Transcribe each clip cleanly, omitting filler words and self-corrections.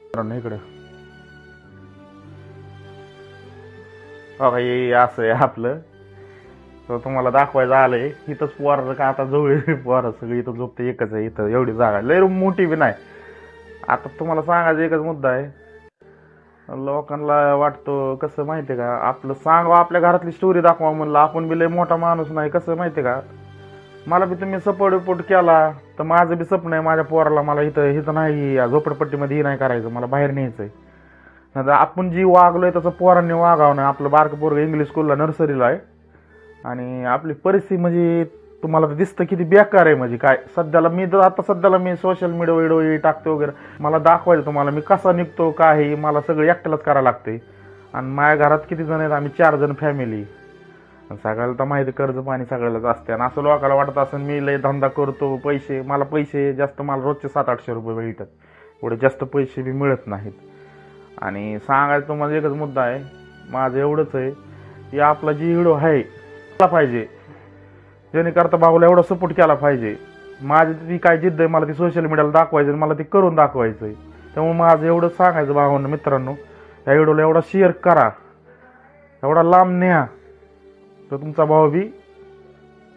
इकडं बघा हे असं आहे आपलं. तर तुम्हाला दाखवायचं आलंय इथंच पोराचं का आता जवळ पोरा सगळी इथं झोपते एकच आहे इथं एवढी जागा लय मोठी बी नाही. आता तुम्हाला सांगायचं एकच मुद्दा आहे. लोकांना वाटतो कसं माहितीये का आपलं सांगावं आपल्या घरातली स्टोरी दाखवा म्हणलं आपण बी लय मोठा माणूस नाही कसं माहितीये का मला बी तुम्ही सपोर्ट विपोर्ट केला तर माझं बी स्वप्न आहे माझ्या पोराला मला इथं इथं नाही या झोपडपट्टीमध्ये हे नाही करायचं मला बाहेर न्यायचंय. नाही आपण जी वागलोय तसं पोरांनी वागावं नाही. आपलं बारकं पोरग इंग्लिश स्कूलला नर्सरीला आहे आणि आपली परिस्थिती म्हणजे तुम्हाला तर दिसतं किती बेकार आहे. म्हणजे काय सध्याला मी तर आता सध्याला मी सोशल मीडिया व्हिडिओ टाकतो वगैरे मला दाखवायचं तुम्हाला मी कसा निघतो काय मला सगळं एकट्यालाच करायला लागते. आणि माझ्या घरात किती जण आहेत आम्ही 4 जण फॅमिली. सगळ्याला तर माहिती कर्ज पाणी सगळ्यालाच असते. आणि असं लोकांना वाटत असं मी लय धंदा करतो पैसे मला पैसे जास्त मला रोजचे 700-800 रुपये मिळतात. एवढे जास्त पैसे बी मिळत नाहीत. आणि सांगायचं तुम्हाला एकच मुद्दा आहे माझं एवढंच आहे की आपला जी व्हिडिओ आहे पाहिजे ज्याने करता भाऊला एवढा सपोर्ट केला पाहिजे. माझी ती काय जिद्द आहे मला ती सोशल मीडियाला दाखवायचं मला ती करून दाखवायचं आहे. त्यामुळे माझं एवढं सांगायचं भावांना मित्रांनो या व्हिडिओला एवढा शेअर करा एवढा लांब न्या तर तुमचा भाऊ बी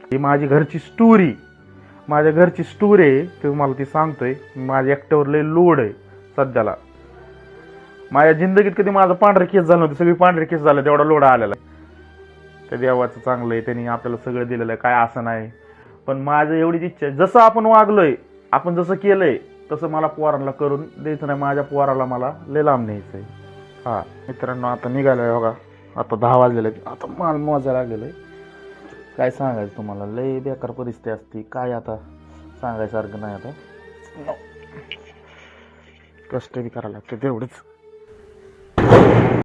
ही माझी घरची स्टोरी माझ्या घरची स्टोरी आहे ते तुम्हाला ती सांगतोय. माझ्या एकट्यावर लय लोड आहे सध्याला. माझ्या जिंदगीत कधी माझं पांढरे केस झालं नव्हतं सगळी पांढरे केस झालं तेवढा लोड आलेला. त्या देवाचं चांगलं आहे त्यांनी आपल्याला सगळं दिलेलं आहे काय असं नाही. पण माझं एवढीच इच्छा आहे जसं आपण वागलोय आपण जसं केलंय तसं मला पोरांना करून द्यायचं नाही. माझ्या पोराला मला लय लांब न्यायचं आहे. हा मित्रांनो आता निघालोय बघा आता 10 वाजलेले आता माल मोजा लागलेलं आहे. काय सांगायचं तुम्हाला लय बेकार परिस्थिती असते काय आता सांगायसारखं नाही. आता कष्ट बी करायला लागते तेवढेच.